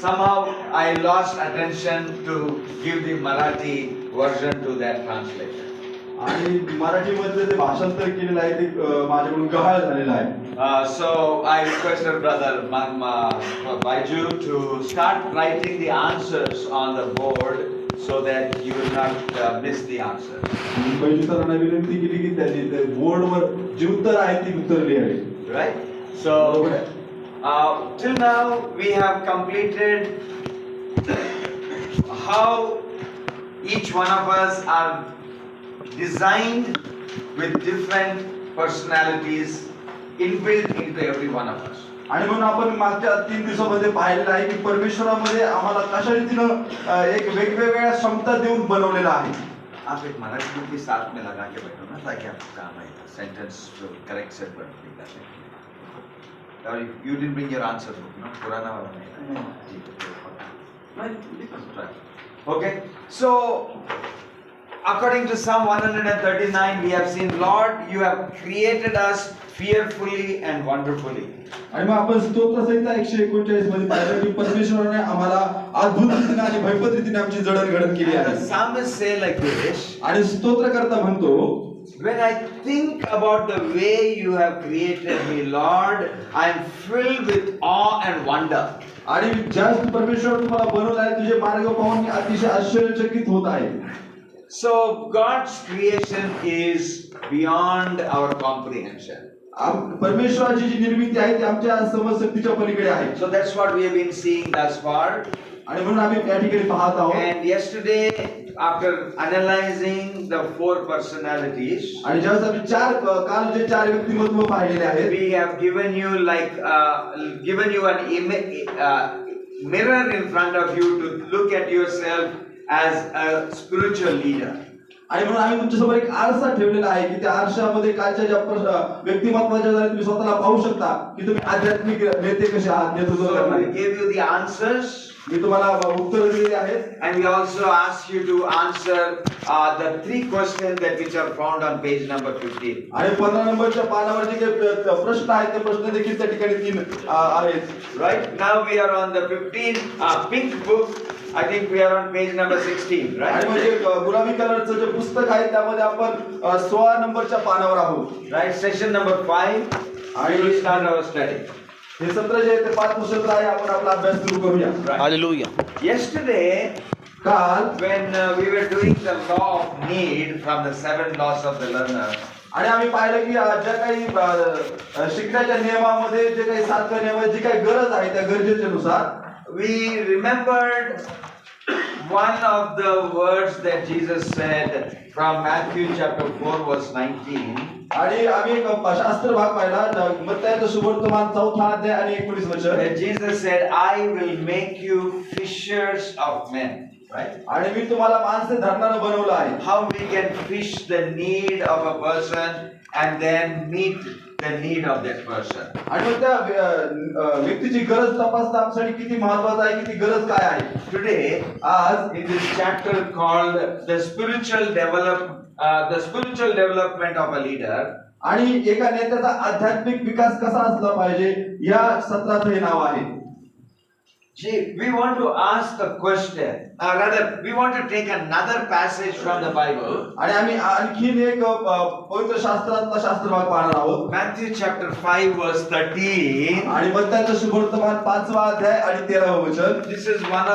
somehow I lost attention to give the Marathi version to that translation. आणि मराठीमध्ये जे भाषांतर केलेलं आहे ते माझ्याकडून गहाळ झालेलं आहे. So I requested Brother Baiju to start writing the answers on the board so that you will not miss the answers. पहिली सरांना विनंती केली की त्यांनी ते बोर्डवर जी उत्तर आहेत ती उत्तर लिहावी. Right? So till now we have completed how each one of us are designed with different personalities inbuilt into every one of us. आणि म्हणून आपण मागच्या 3 दिवसामध्ये पाहिलेलं आहे की परमेश्वरामध्ये आम्हाला कशा रीतीनं एक वेगवेगळ्या क्षमता देऊन बनवलेला आहे. आप एक मराठी बुक भी साथ में लगा के बैठो ना ताकि आपको काम आए सेंटेंस करेक्ट से पढ़ लेते हैं. और you didn't bring your answer book, no? पुराना वाला नहीं. Okay, so according to Psalm 139, we have seen, Lord, you have created us fearfully and wonderfully. आणि मग आपण स्तोत्रसंहिता 139 मध्ये पाहिलं की परमेश्वराने आम्हाला अद्भुत रीतीने आणि भयपद रीतीने आमची जडणघडण केली And आहे. the psalmist say like this, आणि स्तोत्रकर्ता म्हणतो, when I think about the way you have created me, Lord, I am filled with awe and wonder. आणि ज्या परमेश्वर तुम्हाला बनवलं आहे तुझे मार्ग पाहून मी अतिशय आश्चर्यचकित होत आहे. So God's creation is beyond our comprehension. परमेश्वराची जी निर्मिती आहे ती आमच्या समजशक्तीच्या पलीकडे आहे. So that's what we have been seeing thus far. आणि म्हणून आम्ही या ठिकाणी पाहत आहोत. And yesterday, after analyzing the 4 personalities, आणि ज्यावेळेस आम्ही काल जे 4 व्यक्तिमत्व पाहिलेले आहेत, we have given you an mirror in front of you to look at yourself as a spiritual leader. आणि म्हणून आम्ही तुमच्यासमोर एक आरसा ठेवलेला आहे की त्या आरशामध्ये कालच्या ज्या व्यक्तिमत्वाच्या जागी तुम्ही स्वतःला पाहू शकता की तुम्ही आध्यात्मिक नेते कसे आहात, नेतृत्व So करणारे. we gave you the answers. मी तुम्हाला उत्तर दिलेली आहेत. And we also asked you to answer the 3 questions that which are found on page number 15. आणि 15 नंबरच्या पानावर जे काही प्रश्न आहेत ते प्रश्न देखील त्या ठिकाणी 3 आहेत. Right? Now we are on the 15 pink book. I think we are on page number 16, right? आणि म्हणजे गुलाबी कलरचं जे पुस्तक आहे त्यामध्ये आपण 16 नंबरच्या पानावर आहोत. Right? Session number 5. And we start our study. हे सत्र जे आहे ते 5 सत्र आहे. आपण आपला अभ्यास सुरू करूया. Right. Hallelujah. Yesterday, काल when we were doing the law of need from the 7 laws of the learner, आणि आम्ही पाहिलं की ज्या काही शिकण्याच्या नियमामध्ये जे काही 7 नियम आहेत, जी काही गरज आहे त्या गरजेनुसार we remembered one of the words that Jesus said from Matthew chapter 4 verse 19. आणि आम्ही एक शास्त्र भाग पाहिला मत्ताईचा सुवर्तमान 4 अध्याय आणि 19 वचन. That Jesus said, I will make you fishers of men. Right? आणि मी तुम्हाला माणसे धरणारं बनवलं आहे. How we can fish the need of a person and then meet the need of that person. आणि मग त्या व्यक्तीची गरज तपासता आमच्यासाठी किती महत्त्वाचं आहे, किती गरज काय आहे. Today, आज in this chapter called the spiritual development of a leader, आणि एका नेत्याचा आध्यात्मिक विकास कसा असला पाहिजे या सत्राचं हे नाव आहे. we want to ask a question, rather we want to take another passage from the Bible. आणि आम्ही आणखीन एक पवित्र शास्त्रातला शास्त्र भाग पाहणार आहोत. Matthew chapter 5 verse 13. आणि मत्ताईचा सुवर्तमान 5वा अध्याय आणि 13वा वचन. This is one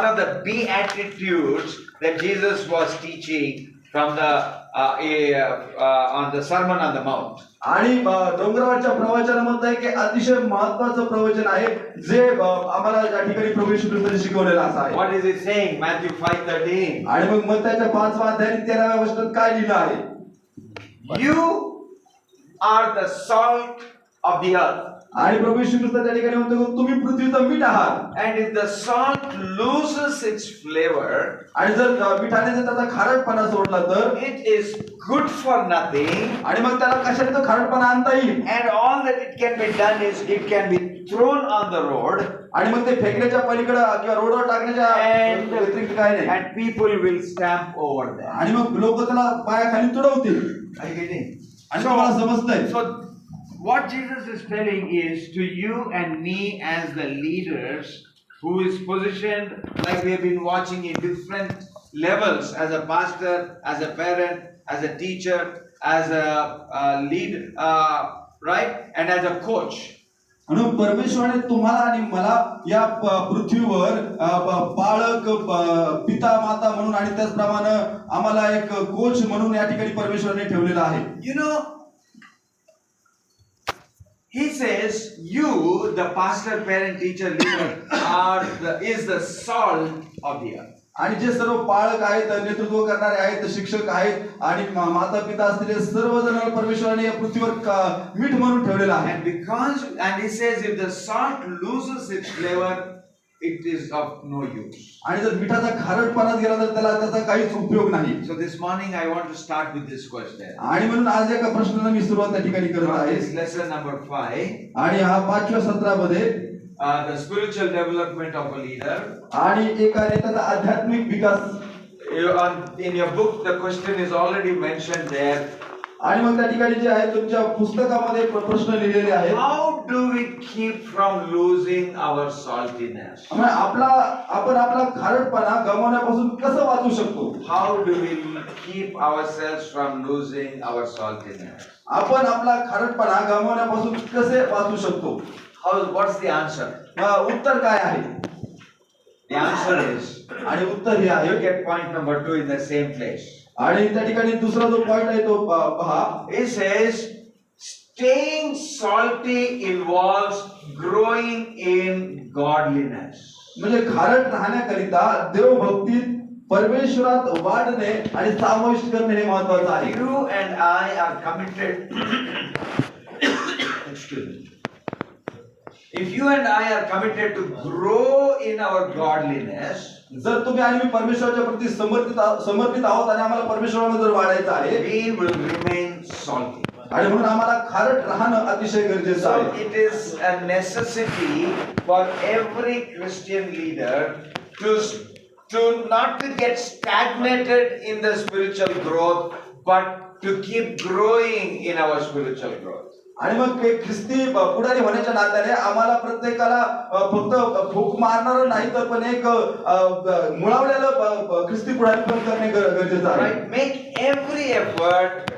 of the beatitudes that Jesus was teaching from the on the Sermon on the Mount. आणि डोंगरावरच्या प्रवचनामध्ये की अतिशय महत्त्वाचं प्रवचन आहे जे आम्हाला या ठिकाणी प्रभू येशू ख्रिस्ताने शिकवलेलं असं आहे. What is it saying? Matthew 5:13. आणि मग मत्ताईच्या 5वा अध्याय आणि 13व्या वचनात काय लिहिलं आहे? You are the salt of the earth. आणि प्रभू येशू ख्रिस्त त्या ठिकाणी म्हणतो की तुम्ही पृथ्वीचं मीठ आहात. And if the salt loses its flavor, आणि जर मिठाने जर त्याचा खारटपणा सोडला तर it is good for nothing. आणि मग त्याला कशाने तो खारटपणा आणता येईल. And all that it can be done is it can be thrown on the road. आणि मग ते फेकण्याच्या पलीकडे किंवा रोडवर टाकण्याच्या व्यतिरिक्त काय नाही. And people will stamp over that. आणि मग लोक त्याला पायाखाली तुडवतील. Are you getting? आणि तुम्हाला समजतंय. So what Jesus is telling is to you and me as the leaders, who is positioned like we have been watching in different levels, as a pastor, as a parent, as a teacher, as a lead, right, and as a coach. म्हणून परमेश्वराने तुम्हाला आणि मला या पृथ्वीवर पालक, पिता, माता म्हणून आणि त्याचप्रमाणे आम्हाला एक कोच म्हणून या ठिकाणी परमेश्वराने ठेवलेला आहे. You know, he says, you, the pastor, parent, teacher, leader, is the salt of the earth. आणि जे सर्व पालक आहेत, नेतृत्व करणारे आहेत, शिक्षक आहेत आणि माता पिता असलेले सर्वजण परमेश्वराने या पृथ्वीवर मीठ म्हणून ठेवलेला आहे. And he says, if the salt loses its flavor, it is of no use. आणि जर मिठाचा खारटपणा गेला तर त्याला त्याचा काहीच उपयोग नाही. So this morning I want to start with this question. आणि म्हणून आज एका प्रश्नाला मी सुरुवात त्या ठिकाणी करत आहे. Lesson number 5. आणि हा 5व्या सत्रामध्ये The spiritual development of a leader. आणि एका नेत्याचा आध्यात्मिक विकास. In your book, the question is already mentioned there. आणि मग त्या ठिकाणी जे आहे तुमच्या पुस्तकामध्ये प्रश्न लिहिलेले आहेत. How do we keep from losing our saltiness? आपण आपला खारटपणा गमावण्यापासून कसं वाचू शकतो? How do we keep ourselves from losing our saltiness? आपण आपला खारटपणा गमावण्यापासून कसे वाचू शकतो? What's the answer? उत्तर काय आहे? The answer is, आणि उत्तर हे आहे. you get point number 2 in the same place. आणि त्या ठिकाणी दुसरा जो पॉइंट आहे तो पहा. It says, staying salty involves growing in godliness. म्हणजे खारट राहण्याकरिता देवभक्तीत परमेश्वरात वाढणे आणि समाविष्ट करणे हे महत्त्वाचं आहे. You and I are committed. Excuse me. If you and I are committed to grow in our godliness, जर तुम्ही आणि मी परमेश्वराच्या प्रती समर्पित आहोत आणि आम्हाला परमेश्वरामध्ये जर वाढायचं आहे, we will remain salty. आणि म्हणून आम्हाला खारट राहणं अतिशय गरजेचं So आहे. it is a necessity for every Christian leader to not to get stagnated in the spiritual growth, but to keep growing in our spiritual growth. आणि मग ख्रिस्ती पुढारी होण्याच्या नात्याने आम्हाला प्रत्येकाला फक्त फूक मारणार नाही तर पण एक मुळावलेलं ख्रिस्ती पुढारी पण करणे गरजेचं आहे. Right? Make every effort